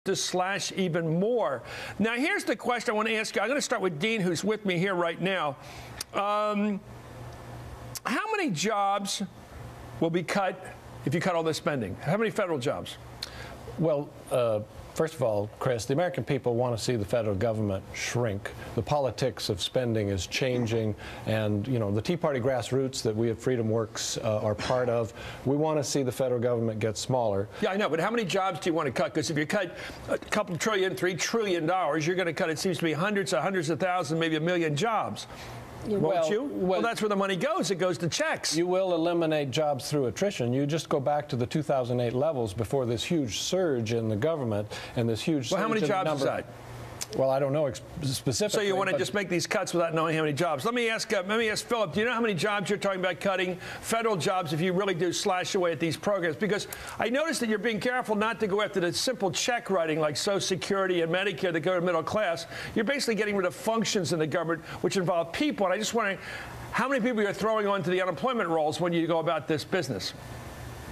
to slash even more. Now, here's the question I want to ask you. I'm going to start with Dean, who's with me here right now. How many jobs will be cut if you cut all this spending? How many federal jobs? Well, first of all, Chris, the American people want to see the federal government shrink. The politics of spending is changing, and, you know, the Tea Party grassroots that we at Freedom Works are part of, we want to see the federal government get smaller. Yeah, I know, but how many jobs do you want to cut? Because if you cut a couple trillion, $3 trillion, you're going to cut, it seems to be hundreds of thousands, maybe 1 million jobs. Won't you? Well, that's where the money goes. It goes to checks. You will eliminate jobs through attrition. You just go back to the 2008 levels before this huge surge in the government and this huge surge in the number. Well, how many jobs is that? Well, I don't know specifically. So you want to just make these cuts without knowing how many jobs? Let me ask Philip, do you know how many jobs you're talking about cutting, federal jobs, if you really do slash away at these programs? Because I noticed that you're being careful not to go after the simple check writing like Social Security and Medicare that go to middle class. You're basically getting rid of functions in the government which involve people. And I just wondering how many people you're throwing onto the unemployment rolls when you go about this business?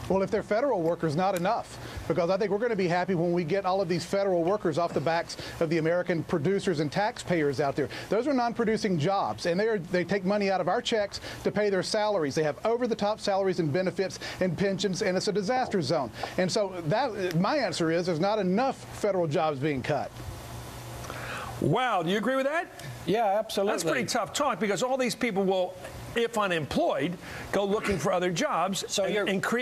Well, if they're federal workers, not enough, because I think we're going to be happy when we get all of these federal workers off the backs of the American producers and taxpayers out there. Those are non-producing jobs, and they take money out of our checks to pay their salaries. They have over-the-top salaries and benefits and pensions, and it's a disaster zone. And so my answer is there's not enough federal jobs being cut. Wow. Do you agree with that? Yeah, absolutely. That's pretty tough talk, because all these people will, if unemployed, go looking for other jobs. So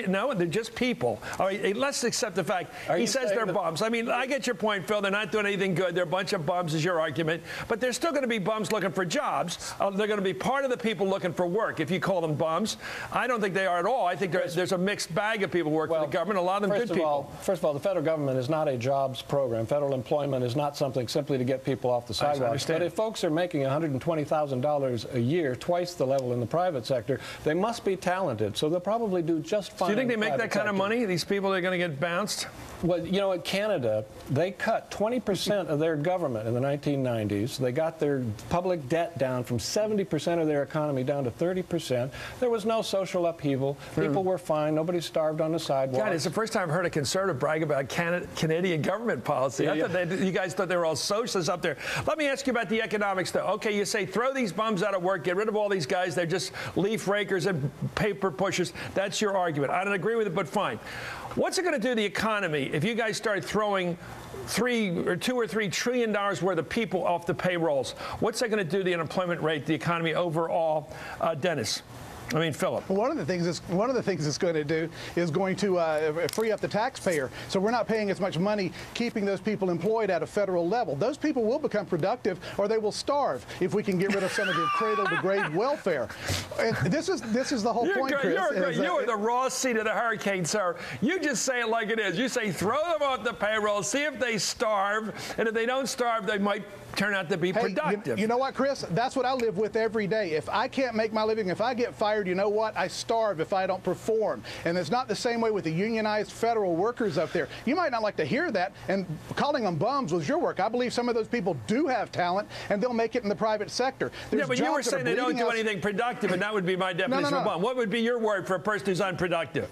no, they're just people. All right, let's accept the fact. He says they're bums. I mean, I get your point, Phil. They're not doing anything good. They're a bunch of bums, is your argument. But there's still going to be bums looking for jobs. They're going to be part of the people looking for work, if you call them bums. I don't think they are at all. I think there's a mixed bag of people who work for the government. A lot of them good people. First of all, the federal government is not a jobs program. Federal employment is not something simply to get people off the sidewalks. But if folks are making $120,000 a year, twice the level in the private sector, they must be talented, so they'll probably do just fine. Do you think they make that kind of money, these people are going to get bounced? Well, you know, in Canada, they cut 20% of their government in the 1990s. They got their public debt down from 70% of their economy down to 30%. There was no social upheaval. People were fine. Nobody starved on the sidewalk. God, it's the first time I've heard a conservative brag about Canadian government policy. Yeah, I thought you guys thought they were all socialists up there. Let me ask you about the economics, though. Okay, you say throw these bums out of work, get rid of all these guys. They're just leaf rakers and paper pushers. That's your argument. I don't agree with it, but fine. What's it going to do to the economy if you guys start throwing $2 or $3 trillion worth of people off the payrolls? What's that going to do to the unemployment rate, the economy overall? Dennis? I mean, Philip. Well, one of the things it's going to do is going to free up the taxpayer. So we're not paying as much money keeping those people employed at a federal level. Those people will become productive, or they will starve if we can get rid of some of the cradle-to-grave welfare. And this is the whole point, Chris. You are the raw seed of the hurricane, sir. You just say it like it is. You say throw them off the payroll, see if they starve, and if they don't starve, they might turn out to be productive. You know what, Chris? That's what I live with every day. If I can't make my living, if I get fired, you know what? I starve if I don't perform. And it's not the same way with the unionized federal workers up there. You might not like to hear that, and calling them bums was your work. I believe some of those people do have talent, and they'll make it in the private sector. Yeah, but you were saying they don't do anything productive, and that would be my definition of a bum. What would be your word for a person who's unproductive?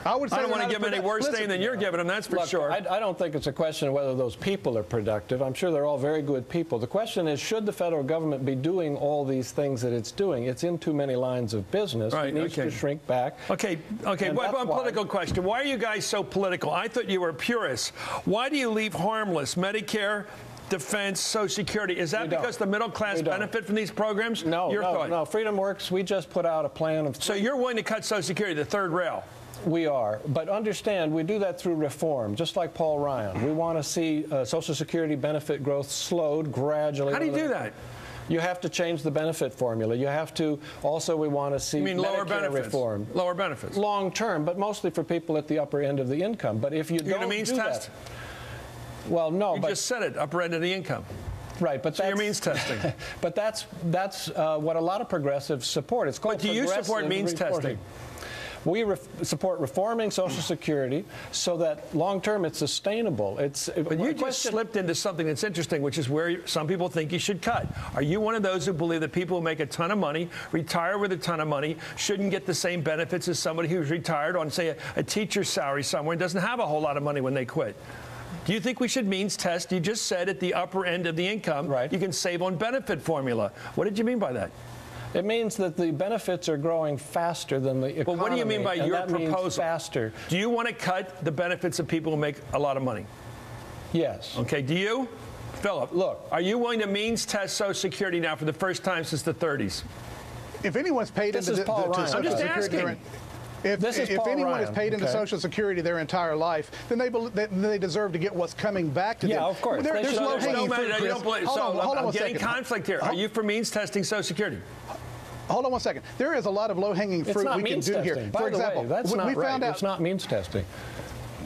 I don't want to give them any worse name than you're giving them, that's for sure. I don't think it's a question of whether those people are productive. I'm sure they're all very good people. The question is, should the federal government be doing all these things that it's doing? It's in too many lines of business. It needs to shrink back. Okay. One political question. Why are you guys so political? I thought you were purists. Why do you leave harmless Medicare, defense, Social Security? Is that because the middle class benefit from these programs? No. Freedom Works, we just put out a plan of... So you're willing to cut Social Security, the third rail? We are, but understand we do that through reform, just like Paul Ryan. We want to see Social Security benefit growth slowed gradually. How do you do that? You have to change the benefit formula. You have to also, we want to see lower benefits reform. Lower benefits. Long term, but mostly for people at the upper end of the income. But if you don't do that, well, no. You just said it, upper end of the income. Right, but so you're means testing. But that's what a lot of progressives support. It's called. But do you support means testing? We support reforming Social Security so that long-term it's sustainable. But you just slipped into something that's interesting, which is where some people think you should cut. Are you one of those who believe that people who make a ton of money, retire with a ton of money, shouldn't get the same benefits as somebody who's retired on, say, a teacher's salary somewhere and doesn't have a whole lot of money when they quit? Do you think we should means test? You just said at the upper end of the income, you can save on benefit formula. What did you mean by that? It means that the benefits are growing faster than the economy. Well, what do you mean by your proposal? Means faster. Do you want to cut the benefits of people who make a lot of money? Yes. Okay, do you? Philip, look, are you willing to means test Social Security now for the first time since the 30s? If anyone's paid into I'm just asking. If anyone is paid into Social Security their entire life, then they deserve to get what's coming back to them. Yeah, of course. There's low-hanging fruit. Hold on I'm getting conflict here. Are you for means testing Social Security? Hold on one second. There is a lot of low-hanging fruit we can do here. For example, that's not right. It's not means testing.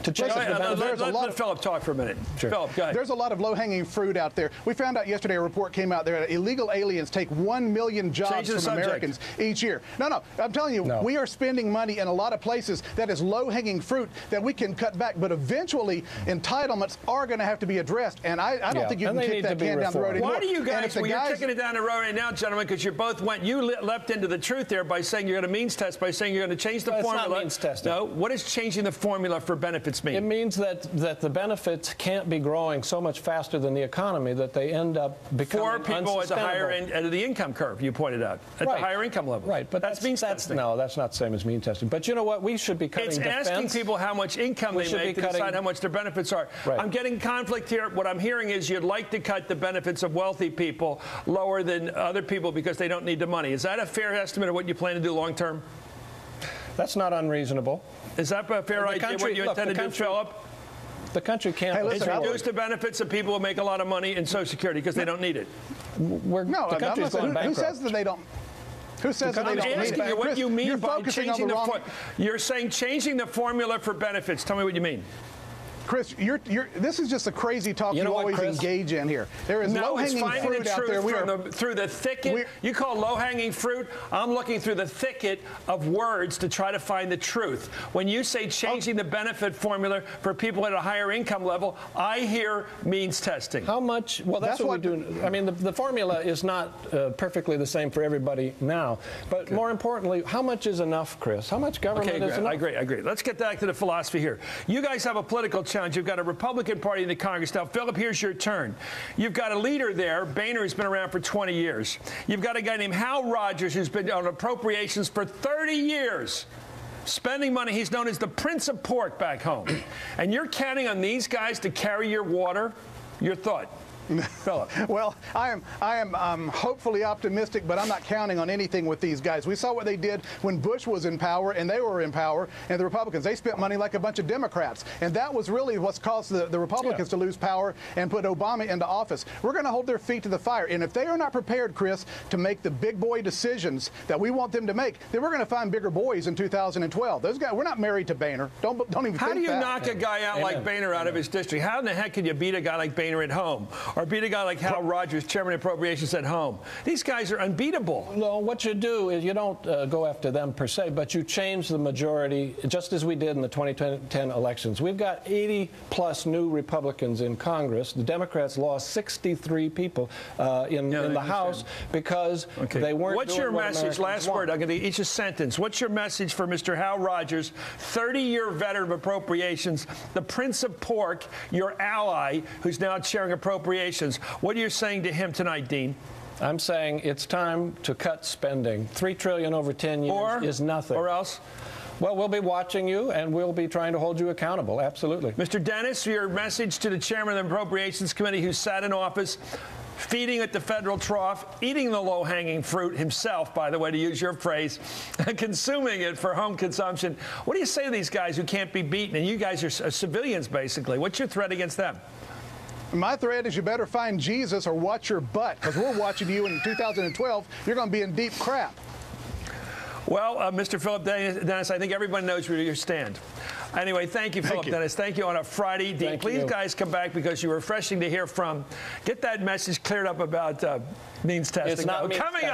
Let Philip talk for a minute. Sure. Philip, go ahead. There's a lot of low-hanging fruit out there. We found out yesterday, a report came out there that illegal aliens take 1 million jobs from Americans each year. No, I'm telling you, we are spending money in a lot of places that is low-hanging fruit that we can cut back, but eventually entitlements are going to have to be addressed, and I don't think you can kick that can down the road anymore. Why do you guys, you're kicking it down the road right now, gentlemen, because you both leapt into the truth there by saying you're going to means test, by saying you're going to change the formula. It's not means testing. No, what does changing the formula for benefits mean? It means that the benefits can't be growing so much faster than the economy that they end up becoming for people at the higher end of the income curve, you pointed out, at the higher income level. Right, but that's means testing. No, that's not the same as means testing. But you know what? We should be cutting defense. It's asking people how much income they make to decide how much their benefits are. Right. I'm getting conflict here. What I'm hearing is you'd like to cut the benefits of wealthy people lower than other people because they don't need the money. Is that a fair estimate of what you plan to do long term? That's not unreasonable. Is that a fair idea what you intend to do, Philip? The country can't reduce the benefits of people who make a lot of money in Social Security because they don't need it. The country's going bankrupt. Who says that they don't? Who says that they don't need it? I'm asking you what you mean by changing the formula. You're saying changing the formula for benefits. Tell me what you mean. Chris, this is just a crazy talk you always engage in here. There is low-hanging fruit out there. Through the thicket. You call low-hanging fruit. I'm looking through the thicket of words to try to find the truth. When you say changing the benefit formula for people at a higher income level, I hear means testing. How much? Well, that's what we do. I mean, the formula is not perfectly the same for everybody now. But more importantly, how much is enough, Chris? How much government is enough? I agree. Let's get back to the philosophy here. You guys have a political challenge. You've got a Republican Party in the Congress. Now, Philip, here's your turn. You've got a leader there. Boehner has been around for 20 years. You've got a guy named Hal Rogers who's been on appropriations for 30 years. Spending money. He's known as the Prince of Pork back home. And you're counting on these guys to carry your water? Your thought? Philip. Well, I am hopefully optimistic, but I'm not counting on anything with these guys. We saw what they did when Bush was in power, and they were in power, and the Republicans, they spent money like a bunch of Democrats. And that was really what's caused the Republicans to lose power and put Obama into office. We're going to hold their feet to the fire. And if they are not prepared, Chris, to make the big boy decisions that we want them to make, then we're going to find bigger boys in 2012. Those guys, we're not married to Boehner. Don't even think that. How do you knock a guy out like Boehner out of his district? How in the heck can you beat a guy like Boehner at home? Or beat a guy like Hal Rogers, Chairman of Appropriations at home? These guys are unbeatable. No, what you do is you don't go after them per se, but you change the majority, just as we did in the 2010 elections. We've got 80-plus new Republicans in Congress. The Democrats lost 63 people in the House because they weren't What's your message? Last word. I'm going to each a sentence. What's your message for Mr. Hal Rogers, 30-year veteran of appropriations, the Prince of Pork, your ally, who's now chairing appropriations? What are you saying to him tonight, Dean? I'm saying it's time to cut spending. $3 trillion over 10 years is nothing. Or else? Well, we'll be watching you, and we'll be trying to hold you accountable. Absolutely. Mr. Dennis, your message to the chairman of the Appropriations Committee who sat in office, feeding at the federal trough, eating the low-hanging fruit himself, by the way, to use your phrase, consuming it for home consumption. What do you say to these guys who can't be beaten? And you guys are civilians, basically. What's your threat against them? My threat is you better find Jesus or watch your butt, because we're watching you in 2012. You're going to be in deep crap. Well, Mr. Philip Dennis, I think everyone knows where you stand. Anyway, thank you, Philip Dennis. Thank you on a Friday. Dean, please, guys, come back because you're refreshing to hear from. Get that message cleared up about means testing. It's not coming up.